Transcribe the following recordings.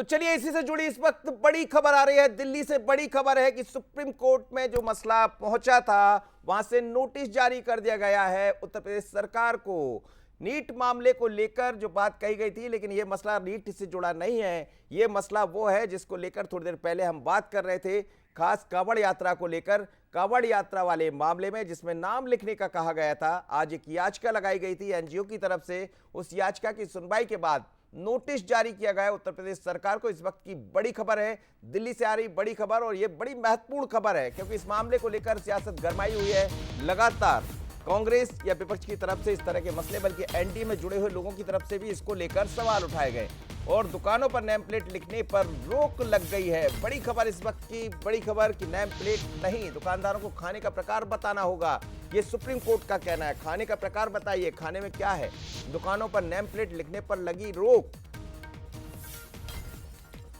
तो चलिए इसी से जुड़ी इस वक्त बड़ी खबर आ रही है। दिल्ली से बड़ी खबर है कि सुप्रीम कोर्ट में जो मसला पहुंचा था वहां से नोटिस जारी कर दिया गया है उत्तर प्रदेश सरकार को। नीट मामले को लेकर जो बात कही गई थी, लेकिन यह मसला नीट से जुड़ा नहीं है। यह मसला वो है जिसको लेकर थोड़ी देर पहले हम बात कर रहे थे, खास कांवड़ यात्रा को लेकर। कांवड़ यात्रा वाले मामले में जिसमें नाम लिखने का कहा गया था, आज एक याचिका लगाई गई थी एनजीओ की तरफ से। उस याचिका की सुनवाई के बाद नोटिस जारी किया गया उत्तर प्रदेश सरकार को। इस वक्त की बड़ी खबर है, दिल्ली से आ रही बड़ी खबर, और यह बड़ी महत्वपूर्ण खबर है क्योंकि इस मामले को लेकर सियासत गरमाई हुई है। लगातार कांग्रेस या विपक्ष की तरफ से इस तरह के मसले, बल्कि एनडीए में जुड़े हुए लोगों की तरफ से भी इसको लेकर सवाल उठाए गए और दुकानों पर नेम प्लेट लिखने पर रोक लग गई है। बड़ी खबर इस वक्त की, बड़ी खबर कि नेम प्लेट नहीं, दुकानदारों को खाने का प्रकार बताना होगा। ये सुप्रीम कोर्ट का कहना है। खाने का प्रकार बताइए, खाने में क्या है। दुकानों पर नेम प्लेट लिखने पर लगी रोक।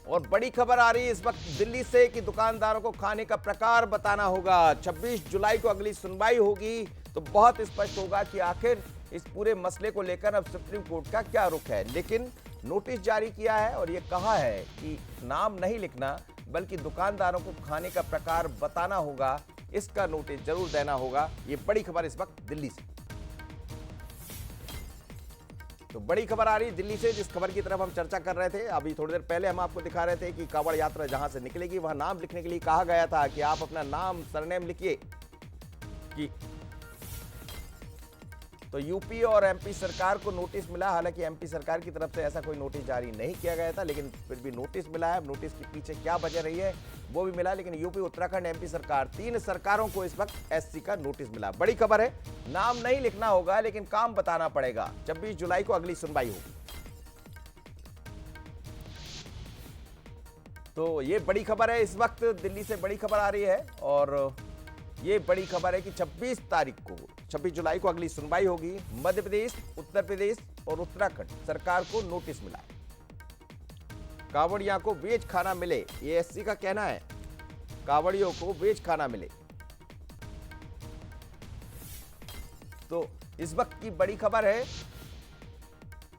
और बड़ी खबर आ रही है इस वक्त दिल्ली से कि दुकानदारों को खाने का प्रकार बताना होगा। 26 जुलाई को अगली सुनवाई होगी तो बहुत स्पष्ट होगा कि आखिर इस पूरे मसले को लेकर अब सुप्रीम कोर्ट का क्या रुख है। लेकिन नोटिस जारी किया है और यह कहा है कि नाम नहीं लिखना बल्कि दुकानदारों को खाने का प्रकार बताना होगा, इसका नोटिस जरूर देना होगा। ये बड़ी खबर इस वक्त दिल्ली से। तो बड़ी खबर आ रही दिल्ली से, जिस खबर की तरफ हम चर्चा कर रहे थे अभी थोड़ी देर पहले। हम आपको दिखा रहे थे कि कांवड़ यात्रा जहां से निकलेगी वहां नाम लिखने के लिए कहा गया था कि आप अपना नाम, सरनेम लिखिए। कि तो यूपी और एमपी सरकार को नोटिस मिला। हालांकि एमपी सरकार की तरफ से ऐसा कोई नोटिस जारी नहीं किया गया था, लेकिन फिर भी नोटिस मिला है। नोटिस के पीछे क्या वजह रही है वो भी मिला। लेकिन यूपी, उत्तराखंड, एमपी सरकार, 3 सरकारों को इस वक्त एससी का नोटिस मिला। बड़ी खबर है, नाम नहीं लिखना होगा लेकिन काम बताना पड़ेगा। 26 जुलाई को अगली सुनवाई होगी। तो ये बड़ी खबर है, इस वक्त दिल्ली से बड़ी खबर आ रही है। और ये बड़ी खबर है कि 26 जुलाई को अगली सुनवाई होगी। मध्य प्रदेश, उत्तर प्रदेश और उत्तराखंड सरकार को नोटिस मिला है। कांवड़ियों को वेज खाना मिले, ये एससी का कहना है। कांवड़ियों को वेज खाना मिले। तो इस वक्त की बड़ी खबर है,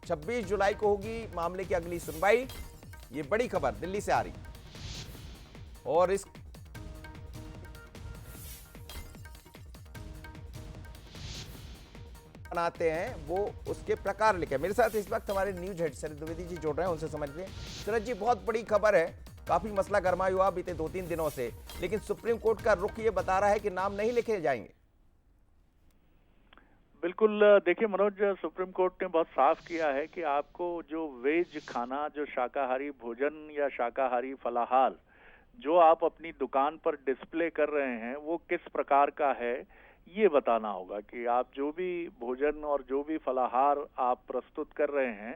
26 जुलाई को होगी मामले की अगली सुनवाई। ये बड़ी खबर दिल्ली से आ रही और इस बनाते हैं वो उसके प्रकार लिखे। मेरे साथ इस वक्त हमारे न्यूज हेड शरद द्विवेदी जी जुड़ रहे हैं, उनसे समझते हैं। शरद जी, बहुत बड़ी खबर है, काफी मसला गरमाया हुआ बीते 2-3 दिनों से, लेकिन सुप्रीम कोर्ट का रुख ये बता रहा है कि नाम नहीं लिखे जाएंगे। बिल्कुल, देखिए मनोज, सुप्रीम कोर्ट ने बहुत साफ किया है कि आपको जो वेज खाना, जो शाकाहारी भोजन या शाकाहारी फलाहार जो आप अपनी दुकान पर डिस्प्ले कर रहे हैं वो किस प्रकार का है, ये बताना होगा। कि आप जो भी भोजन और जो भी फलाहार आप प्रस्तुत कर रहे हैं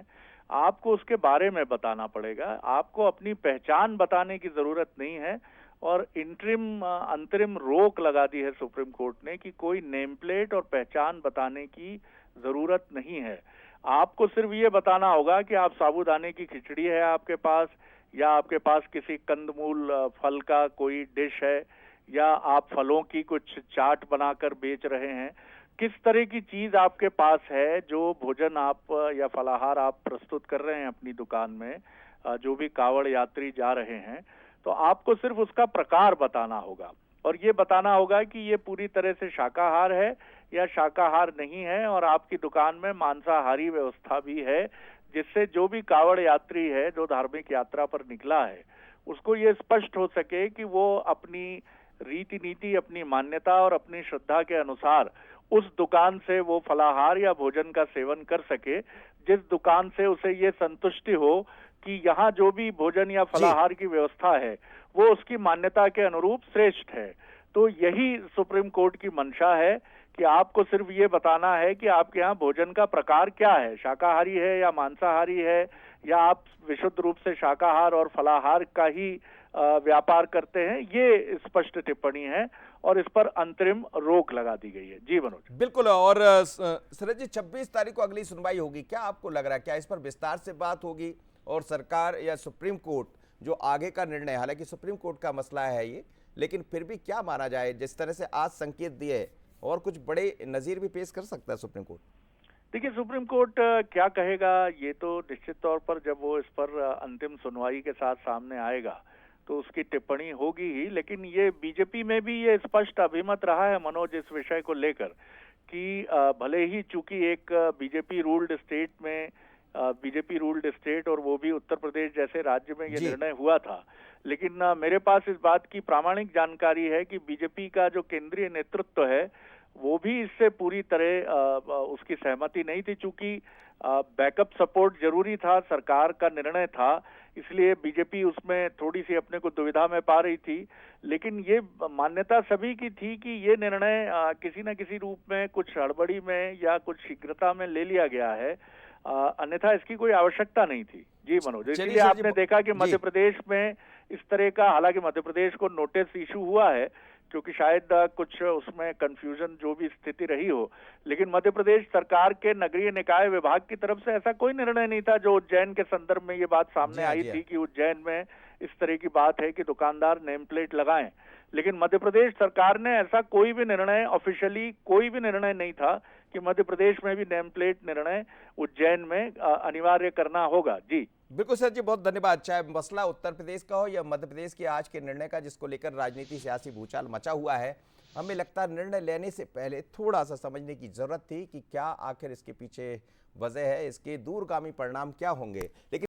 आपको उसके बारे में बताना पड़ेगा। आपको अपनी पहचान बताने की जरूरत नहीं है। और अंतरिम रोक लगा दी है सुप्रीम कोर्ट ने कि कोई नेम प्लेट और पहचान बताने की जरूरत नहीं है। आपको सिर्फ ये बताना होगा कि आप साबूदाने की खिचड़ी है आपके पास, या आपके पास किसी कंदमूल फल का कोई डिश है, या आप फलों की कुछ चाट बनाकर बेच रहे हैं। किस तरह की चीज आपके पास है, जो भोजन आप या फलाहार आप प्रस्तुत कर रहे हैं अपनी दुकान में, जो भी कांवड़ यात्री जा रहे हैं, तो आपको सिर्फ उसका प्रकार बताना होगा। और ये बताना होगा कि ये पूरी तरह से शाकाहार है या शाकाहार नहीं है। और आपकी दुकान में मांसाहारी व्यवस्था भी है, जिससे जो भी कांवड़ यात्री है जो धार्मिक यात्रा पर निकला है उसको ये स्पष्ट हो सके कि वो अपनी रीति नीति, अपनी मान्यता और अपनी श्रद्धा के अनुसार उस दुकान से वो फलाहार या भोजन का सेवन कर सके, जिस दुकान से उसे ये संतुष्टि हो कि यहाँ जो भी भोजन या फलाहार की व्यवस्था है वो उसकी मान्यता के अनुरूप श्रेष्ठ है। तो यही सुप्रीम कोर्ट की मंशा है कि आपको सिर्फ ये बताना है कि आपके यहाँ भोजन का प्रकार क्या है, शाकाहारी है या मांसाहारी है, या आप विशुद्ध रूप से शाकाहार और फलाहार का ही व्यापार करते हैं। ये स्पष्ट टिप्पणी है और इस पर अंतरिम रोक लगा दी गई है। जी मनोज। बिल्कुल। और शरद जी, 26 तारीख को अगली सुनवाई होगी, क्या आपको लग रहा है, क्या इस पर विस्तार से बात होगी और सरकार या सुप्रीम कोर्ट जो आगे का निर्णय, हालांकि सुप्रीम कोर्ट का मसला है ये, लेकिन फिर भी क्या माना जाए, जिस तरह से आज संकेत दिए और कुछ बड़े नजीर भी पेश कर सकता है सुप्रीम कोर्ट? देखिए, सुप्रीम कोर्ट क्या कहेगा, ये तो निश्चित तौर पर जब वो इस पर अंतिम सुनवाई के साथ सामने आएगा तो उसकी टिप्पणी होगी ही। लेकिन ये बीजेपी में भी ये स्पष्ट अभिमत रहा है मनोज इस विषय को लेकर कि भले ही चूंकि एक बीजेपी रूल्ड स्टेट और वो भी उत्तर प्रदेश जैसे राज्य में ये जी। निर्णय हुआ था, लेकिन मेरे पास इस बात की प्रामाणिक जानकारी है कि बीजेपी का जो केंद्रीय नेतृत्व है वो भी इससे पूरी तरह उसकी सहमति नहीं थी। चूंकि बैकअप सपोर्ट जरूरी था, सरकार का निर्णय था, इसलिए बीजेपी उसमें थोड़ी सी अपने को दुविधा में पा रही थी। लेकिन ये मान्यता सभी की थी कि ये निर्णय किसी न किसी रूप में कुछ हड़बड़ी में या कुछ शीघ्रता में ले लिया गया है, अन्यथा इसकी कोई आवश्यकता नहीं थी। जी मनोज, चलिए इसीलिए सर आपने देखा कि जी। मध्य प्रदेश में इस तरह का, हालांकि मध्य प्रदेश को नोटिस इशू हुआ है क्योंकि शायद कुछ उसमें कंफ्यूजन जो भी स्थिति रही हो, लेकिन मध्य प्रदेश सरकार के नगरीय निकाय विभाग की तरफ से ऐसा कोई निर्णय नहीं था। जो उज्जैन के संदर्भ में ये बात सामने जी हाँ, आई जी हाँ। थी कि उज्जैन में इस तरह की बात है कि दुकानदार नेम प्लेट लगाएं, लेकिन मध्य प्रदेश सरकार ने ऐसा कोई भी निर्णय, ऑफिशियली कोई भी निर्णय नहीं था कि मध्य प्रदेश में भी नेम प्लेट निर्णय उज्जैन में अनिवार्य करना होगा। जी बिल्कुल सर जी, बहुत धन्यवाद। चाहे मसला उत्तर प्रदेश का हो या मध्य प्रदेश के आज के निर्णय का, जिसको लेकर राजनीति सियासी भूचाल मचा हुआ है, हमें लगता है निर्णय लेने से पहले थोड़ा सा समझने की जरूरत थी कि क्या आखिर इसके पीछे वजह है, इसके दूरगामी परिणाम क्या होंगे। लेकिन